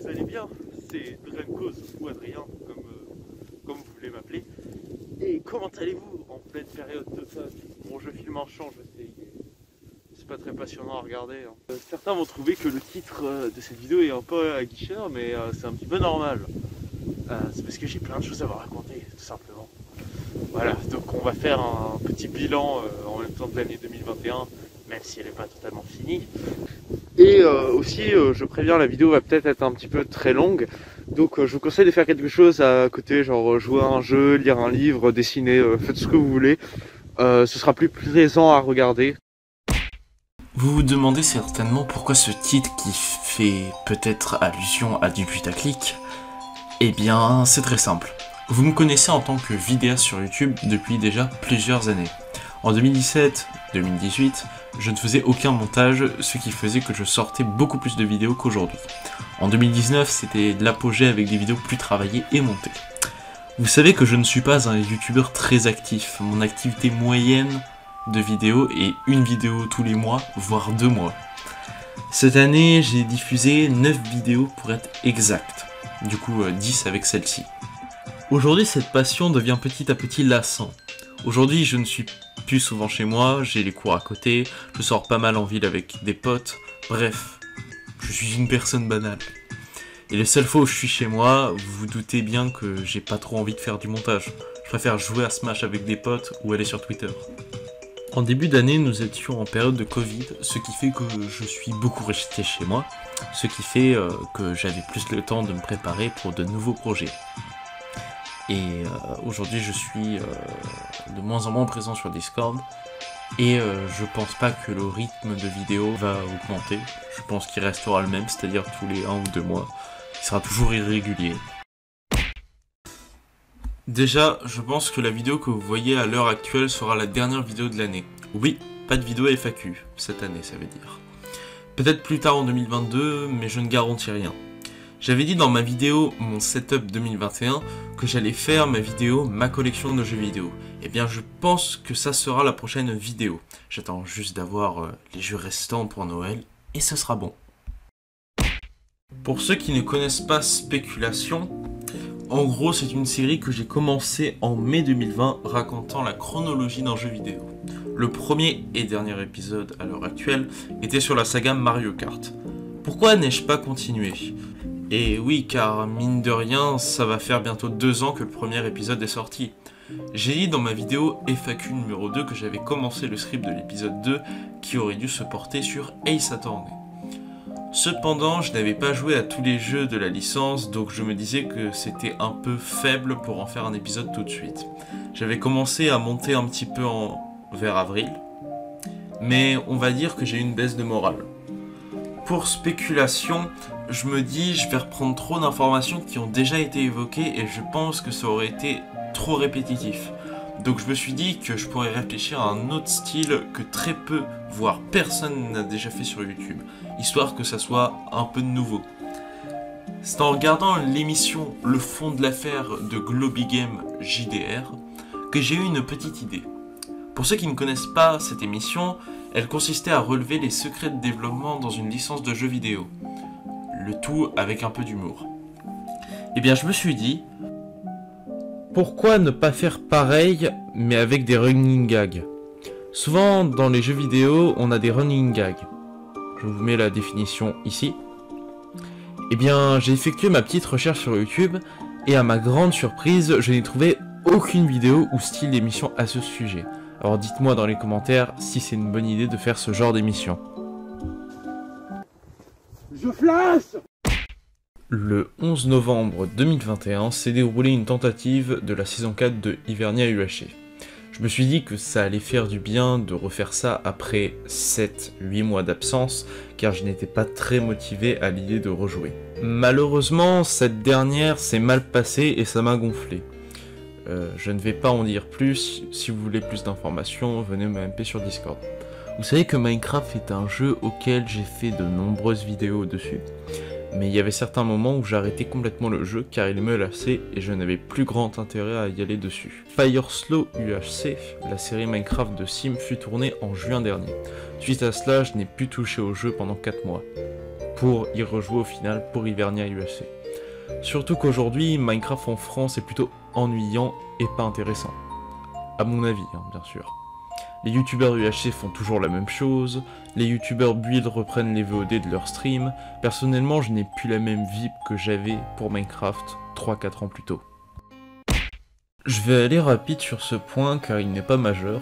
vous allez bien. C'est Dreamcause ou Adrien, comme vous voulez m'appeler. Et comment allez-vous en pleine période de Pâques? Bon, je filme en champ, je sais, c'est pas très passionnant à regarder. Certains vont trouver que le titre de cette vidéo est un peu aguicheur, mais c'est un petit peu normal. C'est parce que j'ai plein de choses à vous raconter, tout simplement. Voilà, donc on va faire un petit bilan en même temps de l'année 2021, même si elle n'est pas totalement finie. Et aussi, je préviens, la vidéo va peut-être être un petit peu très longue, donc je vous conseille de faire quelque chose à côté, genre jouer à un jeu, lire un livre, dessiner, faites ce que vous voulez. Ce sera plus plaisant à regarder. Vous vous demandez certainement pourquoi ce titre qui fait peut-être allusion à du putaclic. Eh bien, c'est très simple. Vous me connaissez en tant que vidéaste sur YouTube depuis déjà plusieurs années. En 2017-2018, je ne faisais aucun montage, ce qui faisait que je sortais beaucoup plus de vidéos qu'aujourd'hui. En 2019, c'était l'apogée avec des vidéos plus travaillées et montées. Vous savez que je ne suis pas un youtubeur très actif. Mon activité moyenne de vidéos est une vidéo tous les mois, voire 2 mois. Cette année, j'ai diffusé 9 vidéos pour être exact. Du coup 10 avec celle-ci. Aujourd'hui, cette passion devient petit à petit lassant. Aujourd'hui, je ne suis plus souvent chez moi, j'ai les cours à côté, je sors pas mal en ville avec des potes, bref, je suis une personne banale. Et les seules fois où je suis chez moi, vous vous doutez bien que j'ai pas trop envie de faire du montage. Je préfère jouer à Smash avec des potes ou aller sur Twitter. En début d'année, nous étions en période de Covid, ce qui fait que je suis beaucoup resté chez moi, ce qui fait que j'avais plus le temps de me préparer pour de nouveaux projets. Et aujourd'hui, je suis de moins en moins présent sur Discord, et je pense pas que le rythme de vidéo va augmenter. Je pense qu'il restera le même, c'est-à-dire tous les 1 ou 2 mois. Il sera toujours irrégulier. Déjà, je pense que la vidéo que vous voyez à l'heure actuelle sera la dernière vidéo de l'année. Oui, pas de vidéo FAQ, cette année ça veut dire. Peut-être plus tard en 2022, mais je ne garantis rien. J'avais dit dans ma vidéo mon setup 2021 que j'allais faire ma vidéo ma collection de jeux vidéo. Et bien je pense que ça sera la prochaine vidéo. J'attends juste d'avoir les jeux restants pour Noël et ce sera bon. Pour ceux qui ne connaissent pas Spéculation, en gros, c'est une série que j'ai commencé en mai 2020 racontant la chronologie d'un jeu vidéo. Le premier et dernier épisode à l'heure actuelle était sur la saga Mario Kart. Pourquoi n'ai-je pas continué? Et oui, car mine de rien, ça va faire bientôt 2 ans que le premier épisode est sorti. J'ai dit dans ma vidéo FAQ numéro 2 que j'avais commencé le script de l'épisode 2 qui aurait dû se porter sur Ace Attorney. Cependant, je n'avais pas joué à tous les jeux de la licence, donc je me disais que c'était un peu faible pour en faire un épisode tout de suite. J'avais commencé à monter un petit peu vers avril, mais on va dire que j'ai eu une baisse de morale. Pour Spéculation, je me dis je vais reprendre trop d'informations qui ont déjà été évoquées et je pense que ça aurait été trop répétitif. Donc je me suis dit que je pourrais réfléchir à un autre style que très peu, voire personne n'a déjà fait sur YouTube, histoire que ça soit un peu de nouveau. C'est en regardant l'émission Le fond de l'affaire de Globigame JDR que j'ai eu une petite idée. Pour ceux qui ne connaissent pas cette émission, elle consistait à relever les secrets de développement dans une licence de jeux vidéo. Le tout avec un peu d'humour. Et bien je me suis dit, pourquoi ne pas faire pareil, mais avec des running gags? Souvent, dans les jeux vidéo, on a des running gags. Je vous mets la définition ici. Eh bien, j'ai effectué ma petite recherche sur YouTube, et à ma grande surprise, je n'ai trouvé aucune vidéo ou style d'émission à ce sujet. Alors dites-moi dans les commentaires si c'est une bonne idée de faire ce genre d'émission. Je flash! Le 11 novembre 2021 s'est déroulée une tentative de la saison 4 de Hivernia UHC. Je me suis dit que ça allait faire du bien de refaire ça après 7-8 mois d'absence, car je n'étais pas très motivé à l'idée de rejouer. Malheureusement, cette dernière s'est mal passée et ça m'a gonflé. Je ne vais pas en dire plus, si vous voulez plus d'informations, venez me MP sur Discord. Vous savez que Minecraft est un jeu auquel j'ai fait de nombreuses vidéos dessus. Mais il y avait certains moments où j'arrêtais complètement le jeu car il me lassait et je n'avais plus grand intérêt à y aller dessus. Fireslow UHC, la série Minecraft de Sim, fut tournée en juin dernier. Suite à cela, je n'ai plus touché au jeu pendant 4 mois. pour y rejouer au final pour Hivernia UFC. Surtout qu'aujourd'hui, Minecraft en France est plutôt ennuyant et pas intéressant. À mon avis, hein, bien sûr. Les youtubeurs UHC font toujours la même chose, les youtubeurs build reprennent les VOD de leur stream. Personnellement, je n'ai plus la même vibe que j'avais pour Minecraft 3-4 ans plus tôt. Je vais aller rapide sur ce point car il n'est pas majeur.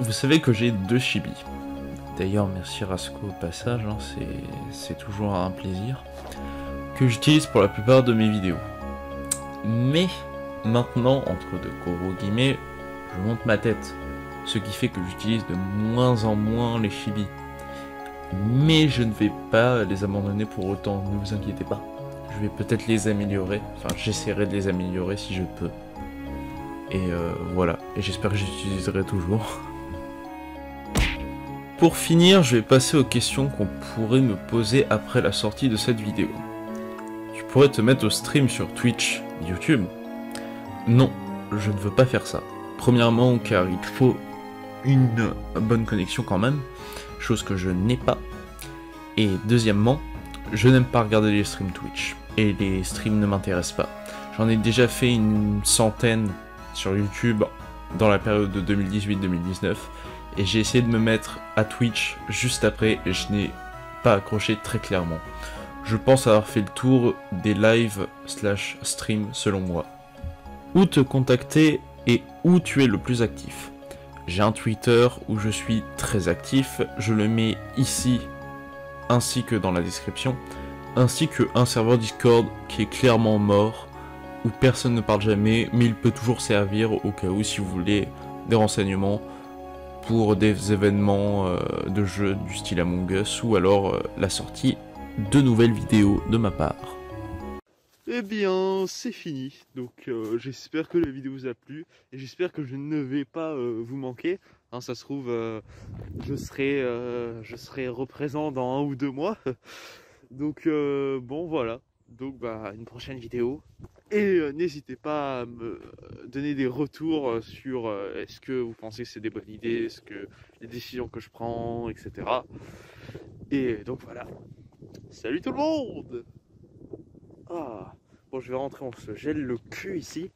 Vous savez que j'ai 2 chibis. D'ailleurs, merci Rasco au passage, hein, c'est toujours un plaisir. Que j'utilise pour la plupart de mes vidéos. Mais maintenant, entre de gros guillemets, je monte ma tête. Ce qui fait que j'utilise de moins en moins les chibis. Mais je ne vais pas les abandonner pour autant, ne vous inquiétez pas. Je vais peut-être les améliorer, enfin j'essaierai de les améliorer si je peux. Et voilà, et j'espère que j'utiliserai toujours. Pour finir, je vais passer aux questions qu'on pourrait me poser après la sortie de cette vidéo. Tu pourrais te mettre au stream sur Twitch, YouTube? Non, je ne veux pas faire ça. Premièrement, car il faut une bonne connexion quand même, chose que je n'ai pas. Et deuxièmement, je n'aime pas regarder les streams Twitch, et les streams ne m'intéressent pas. J'en ai déjà fait une centaine sur YouTube dans la période de 2018-2019, et j'ai essayé de me mettre à Twitch juste après, et je n'ai pas accroché très clairement. Je pense avoir fait le tour des live/stream selon moi. Où te contacter et où tu es le plus actif? J'ai un Twitter où je suis très actif, je le mets ici, ainsi que dans la description, ainsi qu'un serveur Discord qui est clairement mort, où personne ne parle jamais, mais il peut toujours servir au cas où si vous voulez des renseignements pour des événements de jeux du style Among Us, ou alors la sortie de nouvelles vidéos de ma part. Eh bien, c'est fini. Donc, j'espère que la vidéo vous a plu et j'espère que je ne vais pas vous manquer. Hein, ça se trouve, je serai représent dans 1 ou 2 mois. Donc, bon, voilà. Donc, bah, une prochaine vidéo. Et n'hésitez pas à me donner des retours sur est-ce que vous pensez que c'est des bonnes idées, est-ce que les décisions que je prends, etc. Et donc, voilà. Salut tout le monde! Ah, bon, je vais rentrer, on se gèle le cul ici.